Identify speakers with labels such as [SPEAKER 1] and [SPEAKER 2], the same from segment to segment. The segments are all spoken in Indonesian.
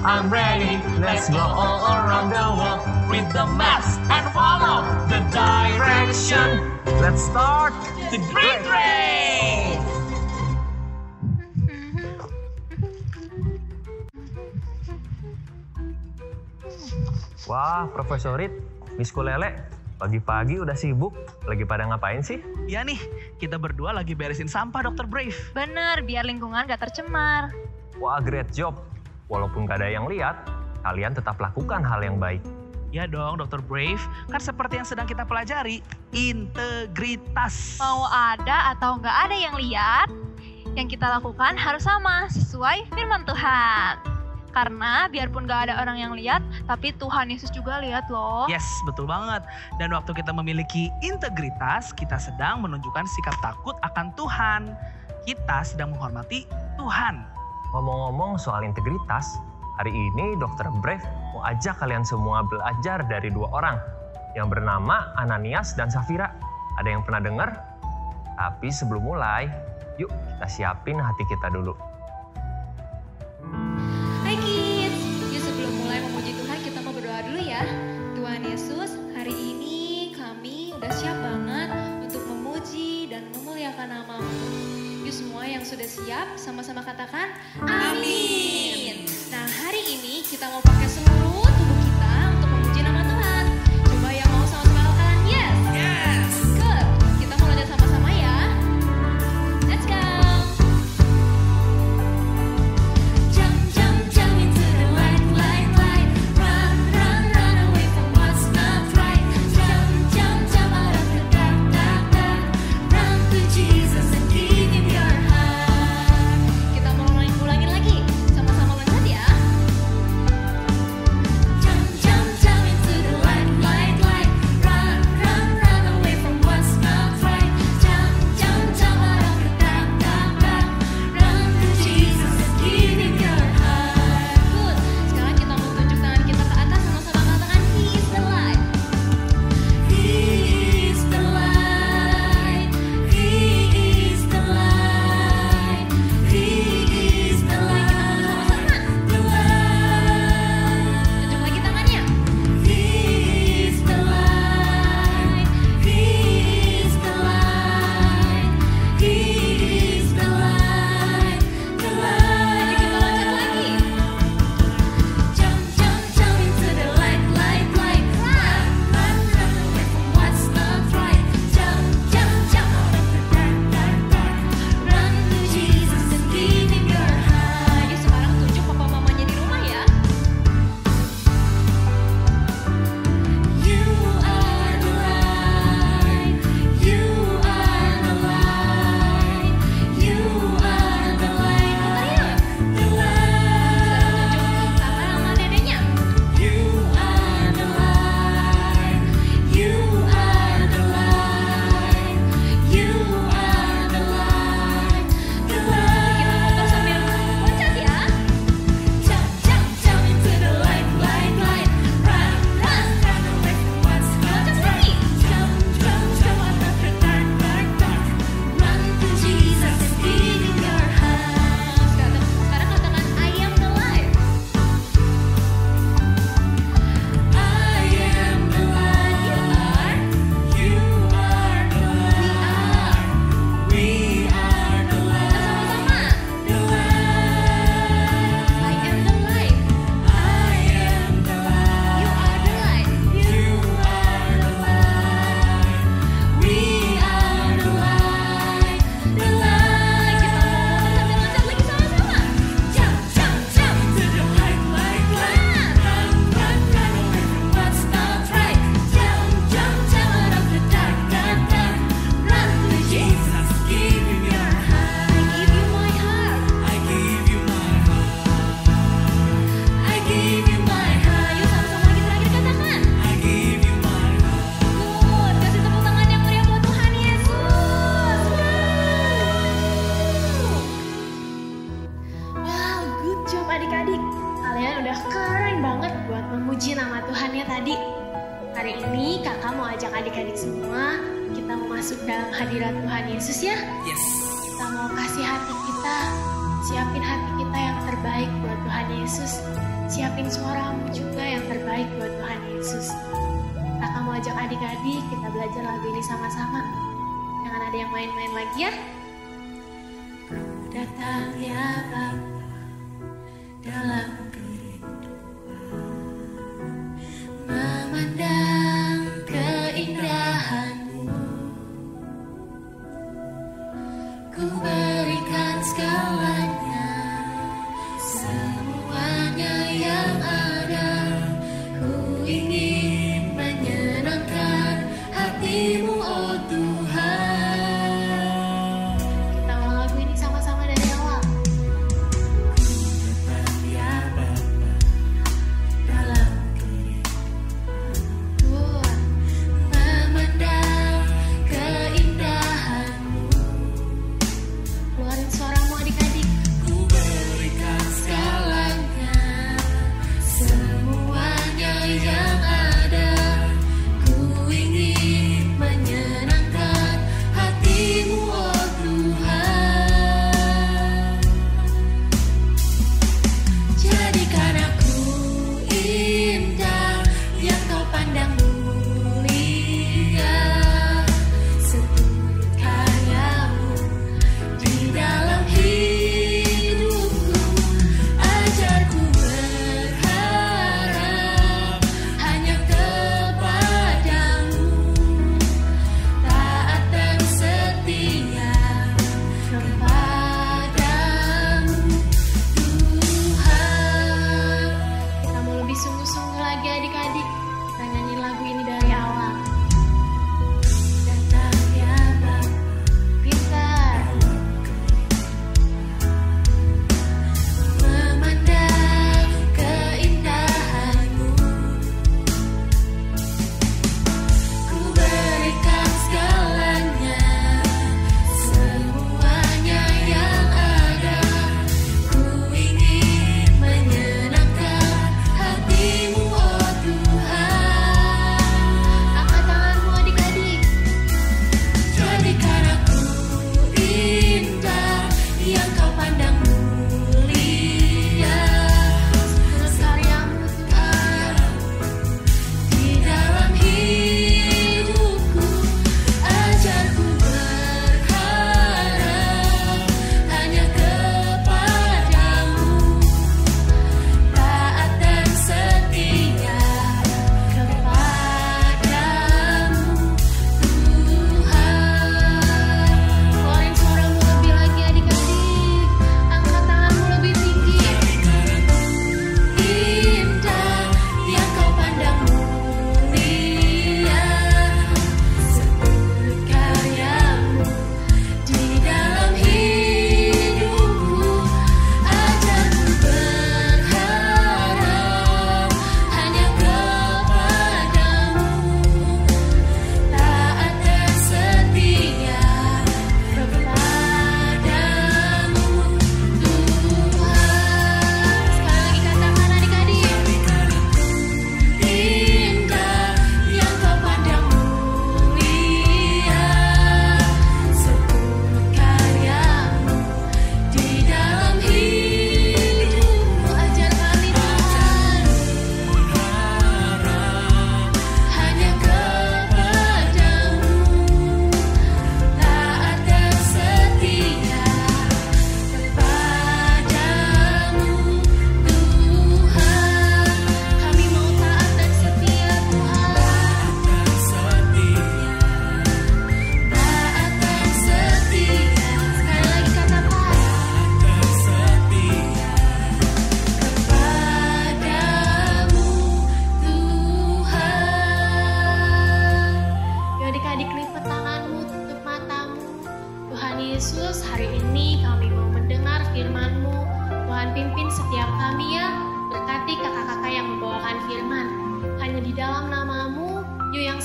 [SPEAKER 1] I'm ready, let's go all around the world with the maps and follow the direction. Let's start the Great Race!
[SPEAKER 2] Wah, Profesor Rit, Miss Kulele, pagi-pagi udah sibuk. Lagi pada ngapain sih?
[SPEAKER 3] Iya nih, kita berdua lagi beresin sampah Dr. Brave.
[SPEAKER 4] Bener, biar lingkungan gak tercemar.
[SPEAKER 2] Wah, great job. Walaupun gak ada yang lihat, kalian tetap lakukan hal yang baik.
[SPEAKER 3] Ya dong, Dr. Brave. Kan seperti yang sedang kita pelajari, integritas.
[SPEAKER 4] Mau ada atau gak ada yang lihat, yang kita lakukan harus sama, sesuai firman Tuhan. Karena biarpun gak ada orang yang lihat, tapi Tuhan Yesus juga lihat loh.
[SPEAKER 3] Yes, betul banget. Dan waktu kita memiliki integritas, kita sedang menunjukkan sikap takut akan Tuhan. Kita sedang menghormati Tuhan.
[SPEAKER 2] Ngomong-ngomong soal integritas, hari ini Dr. Brave mau ajak kalian semua belajar dari dua orang yang bernama Ananias dan Safira. Ada yang pernah dengar? Tapi sebelum mulai, yuk kita siapin hati kita dulu.
[SPEAKER 5] Hai kids, yuk sebelum mulai memuji Tuhan kita mau berdoa dulu ya. Tuhan Yesus, hari ini kami udah siap banget untuk memuji dan memuliakan nama-Mu. Yuk semua yang sudah siap sama-sama katakan amin. Nah hari ini kita mau pakai seluruh tubuh kita untuk memuji nama Tuhan. Coba yang mau sama-sama katakan yes. Yes. Good. Kita mau lanjut sama-sama ya. Let's go. Jump, jump, jump into the light, light, light. Run, run, run away from what's not right. Jump, jump, jump out of the dark, dark, dark. Run to Jesus and give Him your heart. Kita mau ulangin lagi. Sama-sama loncat ya.
[SPEAKER 6] memuji nama Tuhan ya tadi. Hari ini kakak mau ajak adik-adik semua, kita mau masuk dalam hadirat Tuhan Yesus ya.
[SPEAKER 3] Yes.
[SPEAKER 6] Kita mau kasih hati kita, siapin hati kita yang terbaik buat Tuhan Yesus. Siapin suaramu juga yang terbaik buat Tuhan Yesus. Kakak mau ajak adik-adik, kita belajar lagu ini sama-sama. Jangan ada yang main-main lagi ya. Datang ya Bapa dalam memandang keindahan-Mu, ku berikan segalanya, semuanya yang ada. Ku ingin menyenangkan hati-Mu, oh Tuhan. Kita ulang lagu ini sama-sama dari awal.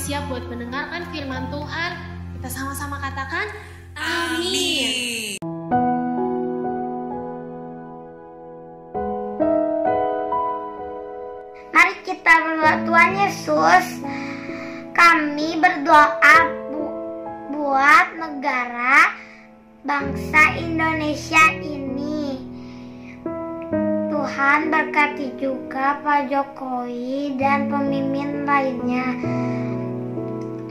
[SPEAKER 6] siap buat mendengarkan firman Tuhan? Kita sama-sama katakan, amin.
[SPEAKER 7] Mari kita berdoa, Tuhan Yesus, kami berdoa buat negara bangsa Indonesia ini. Tuhan berkati juga Pak Jokowi dan pemimpin lainnya.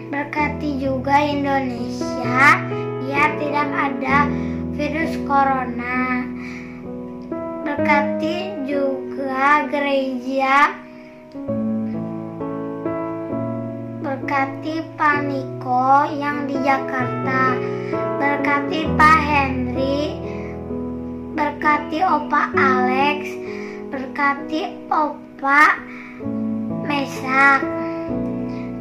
[SPEAKER 7] Berkati juga Indonesia biar tidak ada virus corona. Berkati juga gereja. Berkati Pak Niko yang di Jakarta. Berkati Pak Henry. Berkati Opa Alex. Berkati Opa Mesak.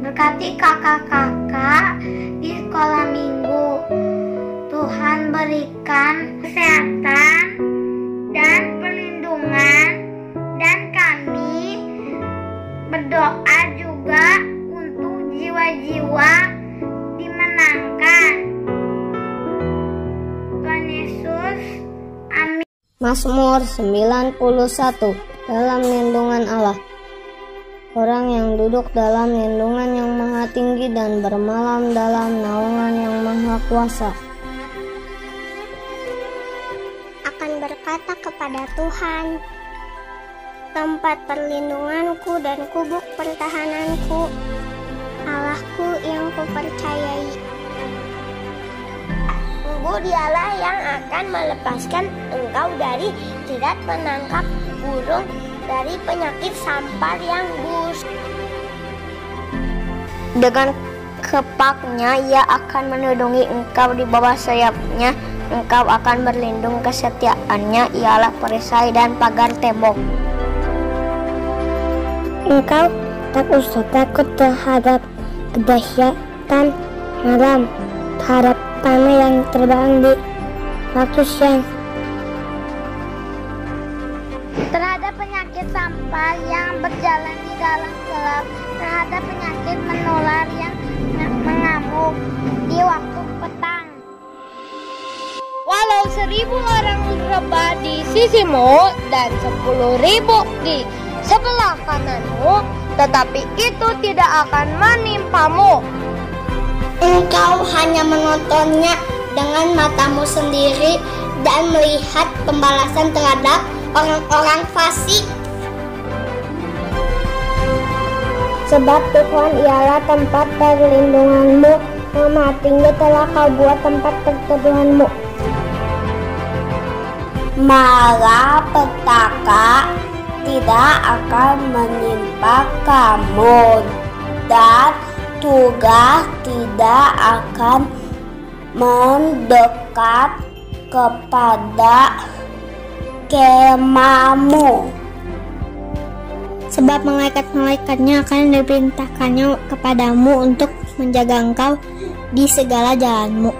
[SPEAKER 7] Berkati kakak-kakak di sekolah minggu. Tuhan berikan kesehatan dan perlindungan, dan kami berdoa juga untuk jiwa-jiwa dimenangkan. Tuhan Yesus, amin.
[SPEAKER 8] Mazmur 91. Dalam lindungan Allah. Orang yang duduk dalam lindungan yang maha tinggi dan bermalam dalam naungan yang maha kuasa
[SPEAKER 9] akan berkata kepada Tuhan, tempat perlindunganku dan kubuk pertahananku, Allahku yang kupercayai.
[SPEAKER 7] Sungguh Dialah yang akan melepaskan engkau dari jerat penangkap burung, dari penyakit sampar yang busuk.
[SPEAKER 9] Dengan kepaknya ia akan melindungi engkau, di bawah sayapnya engkau akan berlindung. Kesetiaannya ialah perisai dan pagar tembok.
[SPEAKER 8] Engkau tak usah takut terhadap kedahsyatan malam, terhadap panah yang terbang di waktu siang,
[SPEAKER 7] Terhadap penyakit sampar yang berjalan di dalam gelap, terhadap penyakit menular yang mengamuk di waktu petang.
[SPEAKER 9] Walau 1.000 orang rebah di sisimu dan 10.000 di sebelah kananmu, tetapi itu tidak akan menimpamu.
[SPEAKER 7] Engkau hanya menontonnya dengan matamu sendiri dan melihat pembalasan terhadap orang-orang fasik.
[SPEAKER 8] sebab Tuhan ialah tempat perlindunganmu, yang maha tinggi telah kau buat tempat perteduhanmu.
[SPEAKER 7] Malapetaka tidak akan menimpa kamu, dan tugas tidak akan mendekat kepada kemahmu.
[SPEAKER 8] Sebab malaikat-malaikatnya akan diperintahkannya kepadamu untuk menjaga engkau di segala jalanmu.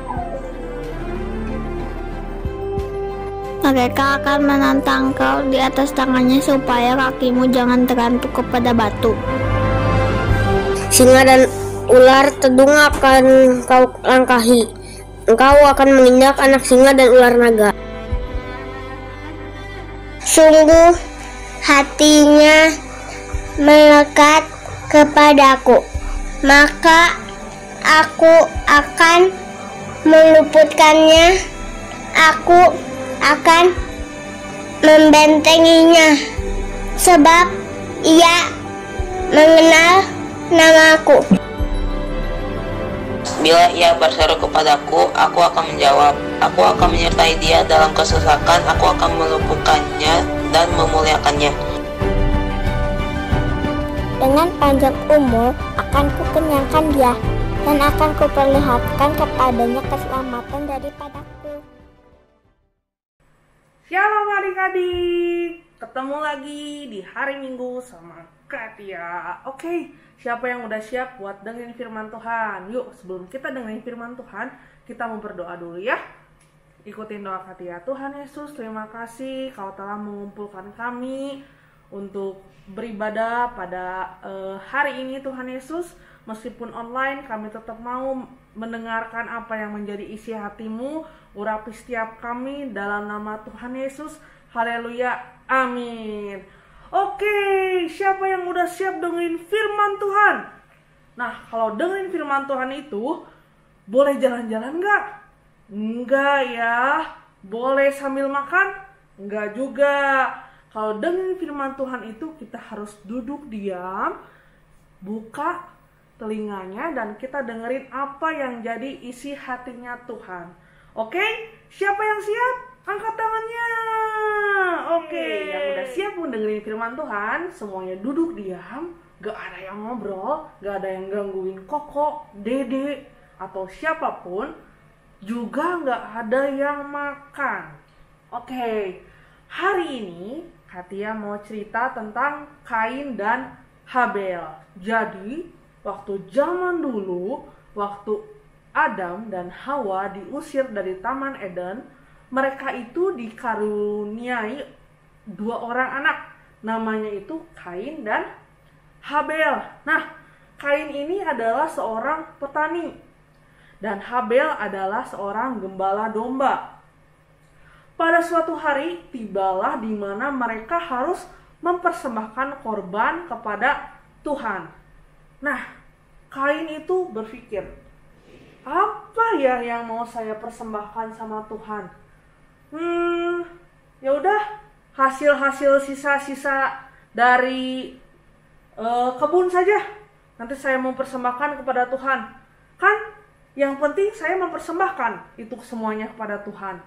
[SPEAKER 8] Mereka akan menantang engkau di atas tangannya supaya kakimu jangan tergantung kepada batu.
[SPEAKER 9] Singa dan ular tedung akan kau langkahi. Engkau akan menginjak anak singa dan ular naga.
[SPEAKER 7] Sungguh hatinya melekat kepadaku, maka aku akan meluputkannya. Aku akan membentenginya, sebab ia mengenal namaku.
[SPEAKER 10] Bila ia berseru kepadaku, aku akan menjawab. Aku akan menyertai dia dalam kesesakan. Aku akan meluputkannya dan memuliakannya.
[SPEAKER 8] Dengan panjang umur akan kukenyangkan dia, dan akan kuperlihatkan kepadanya keselamatan daripadaku.
[SPEAKER 3] Shalom adik-adik, ketemu lagi di hari Minggu sama Katia. Oke, siapa yang udah siap buat dengerin firman Tuhan? Yuk, sebelum kita dengerin firman Tuhan, kita mau berdoa dulu ya. Ikutin doa Katia. Tuhan Yesus, terima kasih Kau telah mengumpulkan kami untuk beribadah pada hari ini. Tuhan Yesus, meskipun online, kami tetap mau mendengarkan apa yang menjadi isi hatimu. Urapi setiap kami dalam nama Tuhan Yesus. Haleluya, amin. Oke, siapa yang udah siap dengerin firman Tuhan? Nah, kalau dengerin firman Tuhan itu, boleh jalan-jalan nggak? Enggak ya. Boleh sambil makan? Enggak juga. Kalau dengerin firman Tuhan itu, kita harus duduk diam, buka telinganya, dan kita dengerin apa yang jadi isi hatinya Tuhan. Oke, siapa yang siap? Angkat tangannya. Oke, yang udah siap mendengarin firman Tuhan, semuanya duduk diam, gak ada yang ngobrol, gak ada yang gangguin Koko, Dede, atau siapapun, juga gak ada yang makan. Oke, hari ini Katia mau cerita tentang Kain dan Habel. Jadi, waktu zaman dulu, waktu Adam dan Hawa diusir dari Taman Eden, mereka itu dikaruniai 2 orang anak. Namanya itu Kain dan Habel. Nah, Kain ini adalah seorang petani. Dan Habel adalah seorang gembala domba. Pada suatu hari, tibalah di mana mereka harus mempersembahkan korban kepada Tuhan. Nah, Kain itu berpikir, apa ya yang mau saya persembahkan sama Tuhan? Ya udah, hasil-hasil sisa-sisa dari kebun saja. Nanti saya mempersembahkan kepada Tuhan. Kan yang penting saya mempersembahkan itu semuanya kepada Tuhan.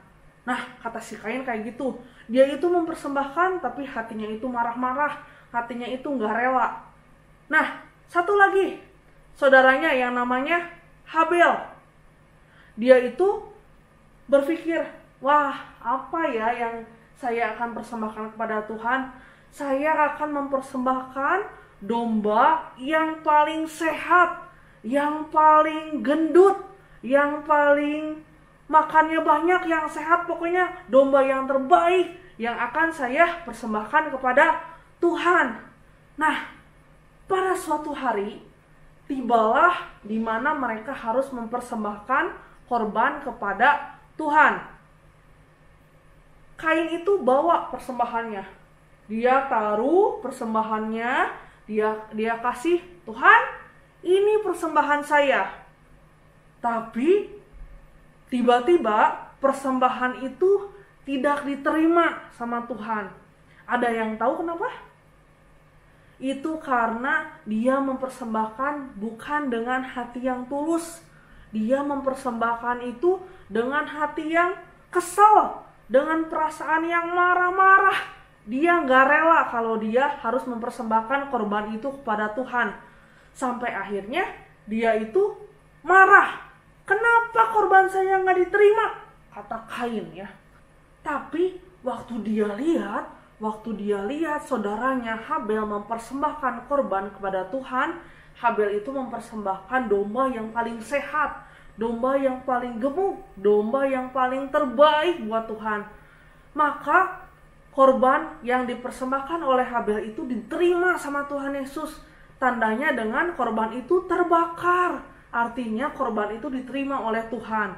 [SPEAKER 3] Nah, kata si Kain kayak gitu. Dia itu mempersembahkan tapi hatinya itu marah-marah. Hatinya itu gak rela. Nah, satu lagi, saudaranya yang namanya Habel. Dia itu berpikir, wah, apa ya yang saya akan persembahkan kepada Tuhan? Saya akan mempersembahkan domba yang paling sehat, yang paling gendut, yang paling makannya banyak, yang sehat, pokoknya domba yang terbaik yang akan saya persembahkan kepada Tuhan. Nah, pada suatu hari, tibalah di mana mereka harus mempersembahkan korban kepada Tuhan. Kain itu bawa persembahannya. Dia taruh persembahannya, dia kasih, Tuhan, ini persembahan saya. Tapi tiba-tiba persembahan itu tidak diterima sama Tuhan. Ada yang tahu kenapa? Itu karena dia mempersembahkan bukan dengan hati yang tulus. Dia mempersembahkan itu dengan hati yang kesal, dengan perasaan yang marah-marah. Dia gak rela kalau dia harus mempersembahkan korban itu kepada Tuhan. Sampai akhirnya dia itu marah. Kenapa korban saya gak diterima? Kata Kain ya. Tapi waktu dia lihat saudaranya Habel mempersembahkan korban kepada Tuhan, Habel itu mempersembahkan domba yang paling sehat, domba yang paling gemuk, domba yang paling terbaik buat Tuhan. Maka korban yang dipersembahkan oleh Habel itu diterima sama Tuhan Yesus. Tandanya dengan korban itu terbakar. Artinya korban itu diterima oleh Tuhan.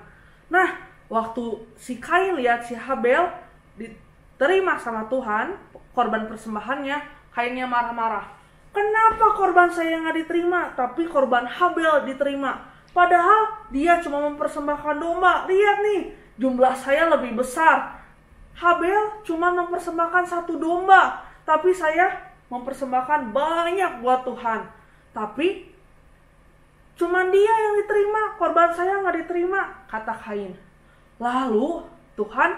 [SPEAKER 3] Nah, waktu si Kain lihat si Habel diterima sama Tuhan, korban persembahannya, Kainnya marah-marah. Kenapa korban saya nggak diterima, tapi korban Habel diterima? Padahal dia cuma mempersembahkan domba. Lihat nih, jumlah saya lebih besar. Habel cuma mempersembahkan 1 domba, tapi saya mempersembahkan banyak buat Tuhan. Tapi cuma dia yang diterima, korban saya nggak diterima, kata Kain. Lalu Tuhan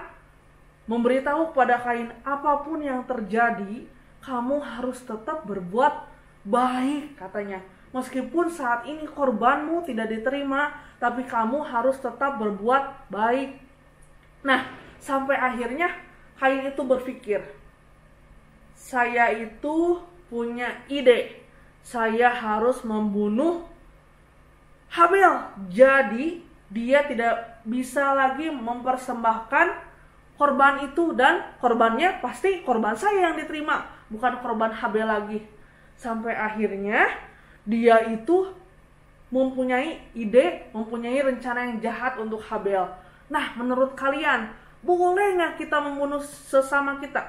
[SPEAKER 3] memberitahu kepada Kain, apapun yang terjadi, kamu harus tetap berbuat baik, katanya. Meskipun saat ini korbanmu tidak diterima, tapi kamu harus tetap berbuat baik. Nah, sampai akhirnya Kain itu berpikir, saya itu punya ide, saya harus membunuh Habel. Jadi dia tidak bisa lagi mempersembahkan korban itu, dan korbannya pasti korban saya yang diterima, bukan korban Habel lagi. Sampai akhirnya dia itu mempunyai ide, mempunyai rencana yang jahat untuk Habel. Nah, menurut kalian, boleh nggak kita membunuh sesama kita?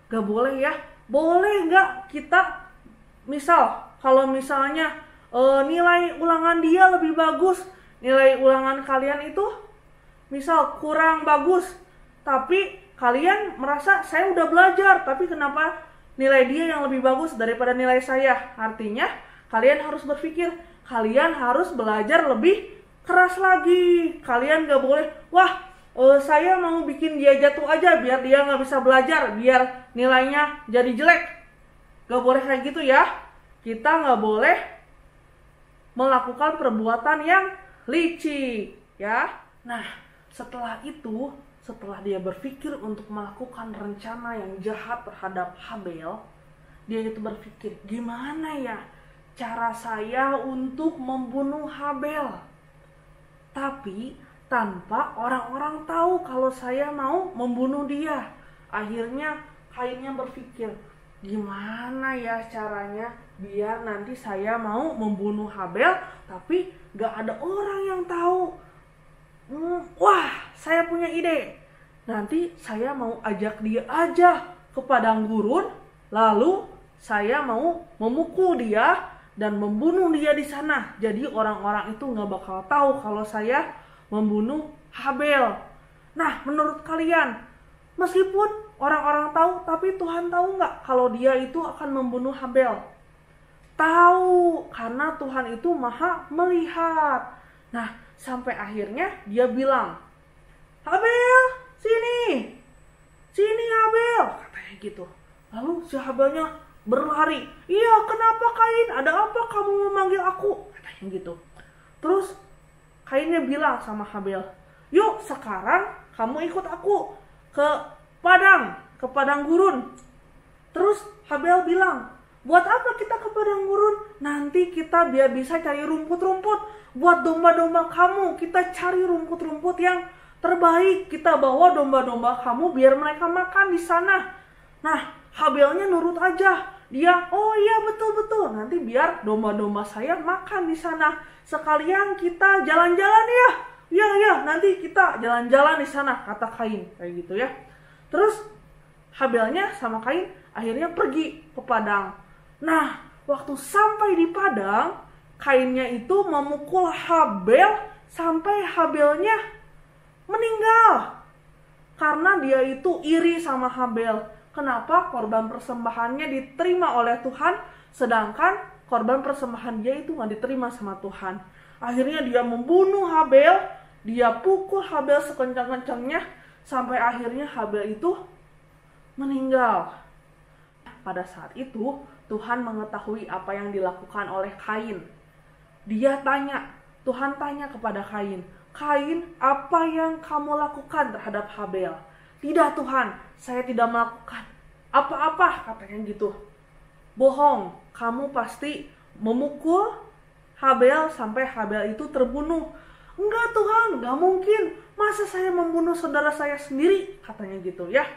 [SPEAKER 3] Gak boleh ya. boleh nggak kita, misal kalau misalnya nilai ulangan dia lebih bagus, nilai ulangan kalian itu misal kurang bagus, tapi kalian merasa saya udah belajar, tapi kenapa nilai dia yang lebih bagus daripada nilai saya? Artinya kalian harus berpikir, kalian harus belajar lebih keras lagi. Kalian gak boleh, wah saya mau bikin dia jatuh aja biar dia gak bisa belajar, biar nilainya jadi jelek. Gak boleh kayak gitu ya. Kita gak boleh melakukan perbuatan yang licik ya. Nah, setelah itu, setelah dia berpikir untuk melakukan rencana yang jahat terhadap Habel, dia itu berpikir, gimana ya cara saya untuk membunuh Habel, tapi tanpa orang-orang tahu kalau saya mau membunuh dia. Akhirnya Kainnya berpikir, gimana ya caranya biar nanti saya mau membunuh Habel tapi gak ada orang yang tahu. Wah, saya punya ide. Nanti saya mau ajak dia aja ke padang gurun, lalu saya mau memukul dia dan membunuh dia di sana. Jadi orang-orang itu gak bakal tahu kalau saya membunuh Habel. Nah, menurut kalian, meskipun orang-orang tahu, tapi Tuhan tahu nggak kalau dia itu akan membunuh Habel? Tahu, karena Tuhan itu maha melihat. Nah, sampai akhirnya dia bilang, Habel, sini Habel, katanya gitu. Lalu si Habelnya berlari. Iya, kenapa Kain? Ada apa kamu memanggil aku? Katanya gitu. Terus Kainnya bilang sama Habel, yuk sekarang kamu ikut aku ke padang gurun. Terus Habel bilang, buat apa kita ke padang gurun? Nanti kita biar bisa cari rumput-rumput buat domba-domba kamu. Kita cari rumput-rumput yang terbaik. Kita bawa domba-domba kamu biar mereka makan di sana. Nah, Habelnya nurut aja. Dia, oh iya betul-betul. Nanti biar domba-domba saya makan di sana. Sekalian kita jalan-jalan ya. Iya, nanti kita jalan-jalan di sana, kata Kain. Kayak gitu ya. Terus Habelnya sama Kain akhirnya pergi ke padang. Nah, waktu sampai di padang, Kainnya itu memukul Habel sampai Habelnya meninggal. Karena dia itu iri sama Habel. Kenapa korban persembahannya diterima oleh Tuhan, sedangkan korban persembahan dia itu gak diterima sama Tuhan. Akhirnya dia membunuh Habel, dia pukul Habel sekencang-kencangnya, sampai akhirnya Habel itu meninggal. Pada saat itu, Tuhan mengetahui apa yang dilakukan oleh Kain. Tuhan tanya kepada Kain, Kain, apa yang kamu lakukan terhadap Habel? Tidak Tuhan, saya tidak melakukan apa-apa, katanya gitu. Bohong, kamu pasti memukul Habel sampai Habel itu terbunuh. Enggak Tuhan, gak mungkin. Masa saya membunuh saudara saya sendiri, katanya gitu ya.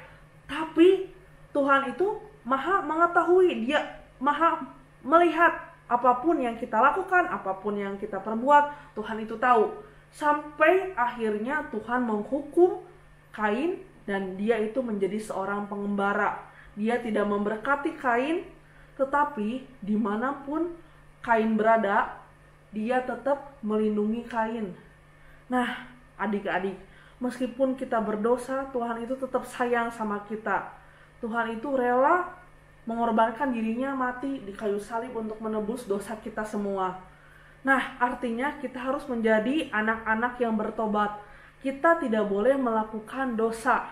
[SPEAKER 3] Tapi Tuhan itu maha mengetahui, dia maha melihat apapun yang kita lakukan, apapun yang kita perbuat, Tuhan itu tahu. Sampai akhirnya Tuhan menghukum Kain dan dia itu menjadi seorang pengembara. Dia tidak memberkati Kain, tetapi dimanapun Kain berada, dia tetap melindungi Kain. Nah, adik-adik, meskipun kita berdosa, Tuhan itu tetap sayang sama kita. Tuhan itu rela mengorbankan dirinya mati di kayu salib untuk menebus dosa kita semua. Nah, artinya kita harus menjadi anak-anak yang bertobat. Kita tidak boleh melakukan dosa.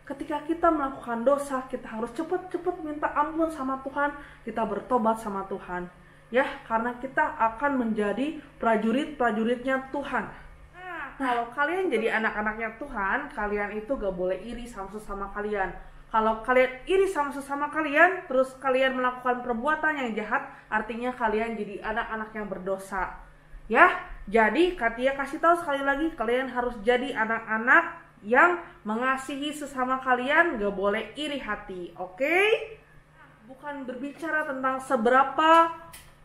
[SPEAKER 3] Ketika kita melakukan dosa, kita harus cepat-cepat minta ampun sama Tuhan. Kita bertobat sama Tuhan. Ya, karena kita akan menjadi prajurit-prajuritnya Tuhan. Nah, kalau kalian jadi anak-anaknya Tuhan, kalian itu gak boleh iri sama sesama kalian. Kalau kalian iri sama sesama kalian, terus kalian melakukan perbuatan yang jahat, artinya kalian jadi anak-anak yang berdosa. Ya, jadi Katia kasih tahu sekali lagi, kalian harus jadi anak-anak yang mengasihi sesama kalian, gak boleh iri hati, oke? Bukan berbicara tentang seberapa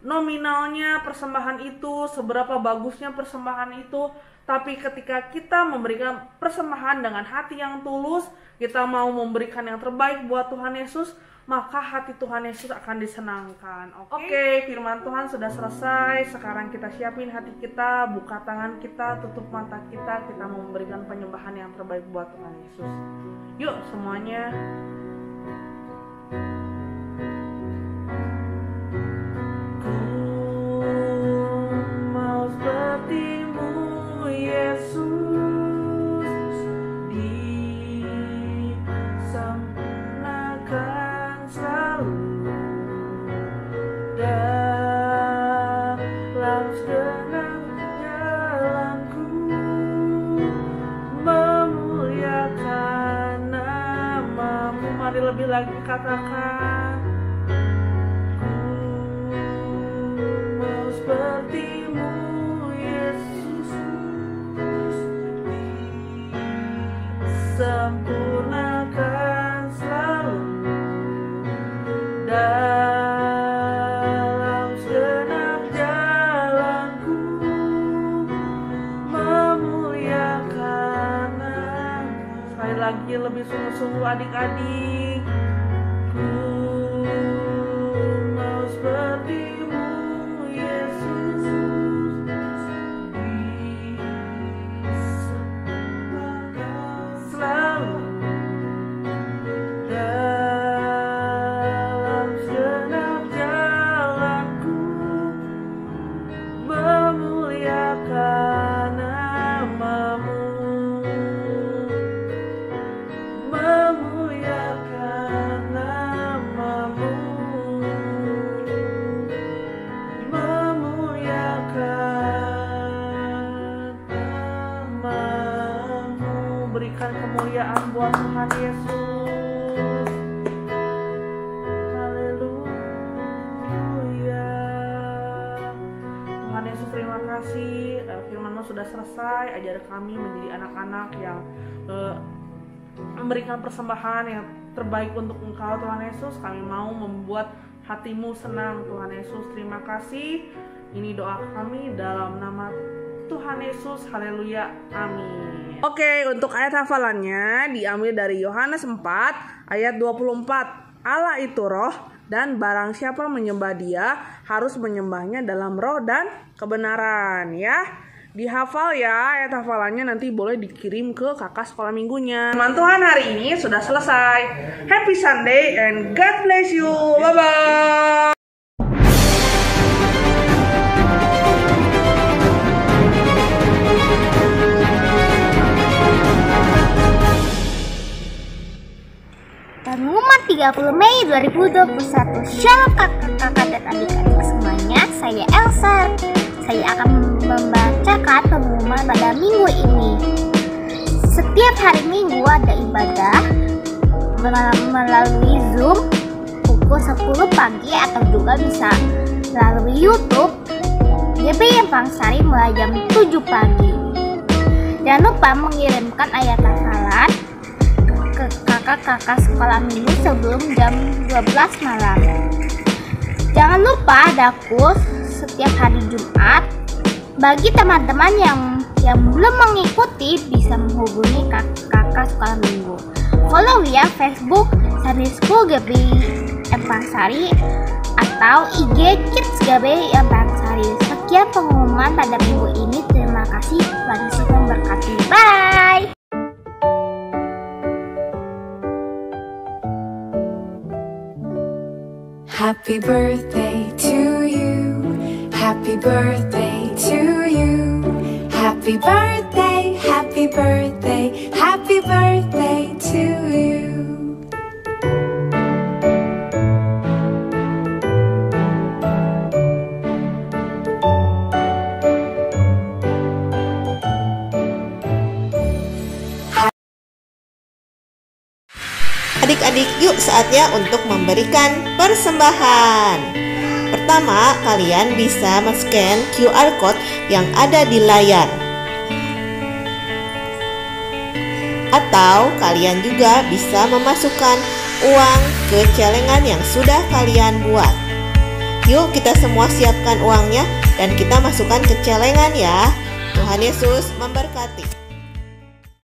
[SPEAKER 3] nominalnya persembahan itu, seberapa bagusnya persembahan itu, tapi ketika kita memberikan persembahan dengan hati yang tulus, kita mau memberikan yang terbaik buat Tuhan Yesus, maka hati Tuhan Yesus akan disenangkan. Oke, firman Tuhan sudah selesai. Sekarang kita siapin hati kita, buka tangan kita, tutup mata kita. Kita mau memberikan penyembahan yang terbaik buat Tuhan Yesus. Yuk semuanya. Ku mau seperti-Mu Yesus, dalam segenap jalanku, memuliakan nama-Mu. Mari lebih lagi katakan, ku mau seperti-Mu Yesus, sempurnakan selalu dalam segenap jalanku, memuliakan nama. Sekali lagi lebih sungguh-sungguh adik-adik. Ku mau seperti-Mu Yesus, selalu dalam segenap jalanku, memuliakan nama-Mu, memuliakan nama-Mu, memuliakan nama-Mu. Berikan kemuliaan buat Tuhan Yesus. Haleluya. Tuhan Yesus, terima kasih. Firman-Mu sudah selesai. Ajar kami menjadi anak-anak yang memberikan persembahan yang terbaik untuk Engkau, Tuhan Yesus. Kami mau membuat hati-Mu senang, Tuhan Yesus. Terima kasih. Ini doa kami dalam nama Tuhan Yesus. Haleluya. Amin. Oke, untuk ayat hafalannya diambil dari Yohanes 4 ayat 24. Allah itu roh, dan barang siapa menyembah Dia harus menyembahnya dalam roh dan kebenaran, ya. Dihafal ya ayat hafalannya, nanti boleh dikirim ke kakak sekolah minggunya. Firman Tuhan hari ini sudah selesai. Happy Sunday and God bless you. Bye-bye.
[SPEAKER 7] Pengumuman 30 Mei 2021. Shalom kakak-kakak dan adik-adik semuanya. Saya Elsa. Saya akan membacakan pengumuman pada minggu ini. Setiap hari Minggu ada ibadah melalui Zoom pukul 10 pagi atau juga bisa melalui YouTube GBI Pangsari mulai jam 7 pagi. Jangan lupa mengirimkan ayat hafalan ke kakak-kakak sekolah minggu sebelum jam 12 malam. Jangan lupa ada kurs setiap hari Jumat. Bagi teman-teman yang belum mengikuti, bisa menghubungi kakak sekolah minggu. Follow ya Facebook Sunday School GBI Pangsari atau IG Kids GBI Pangsari. Sekian pengumuman pada minggu ini. Terima kasih. Tuhan Yesus memberkati. Bye.
[SPEAKER 11] Happy birthday to you. Happy birthday to you. Happy birthday, happy birthday, happy birthday to you.
[SPEAKER 12] Adik-adik, yuk saatnya untuk memberikan persembahan. Pertama, kalian bisa men-scan QR code yang ada di layar. Atau kalian juga bisa memasukkan uang ke celengan yang sudah kalian buat. Yuk kita semua siapkan uangnya dan kita masukkan ke celengan ya. Tuhan Yesus memberkati.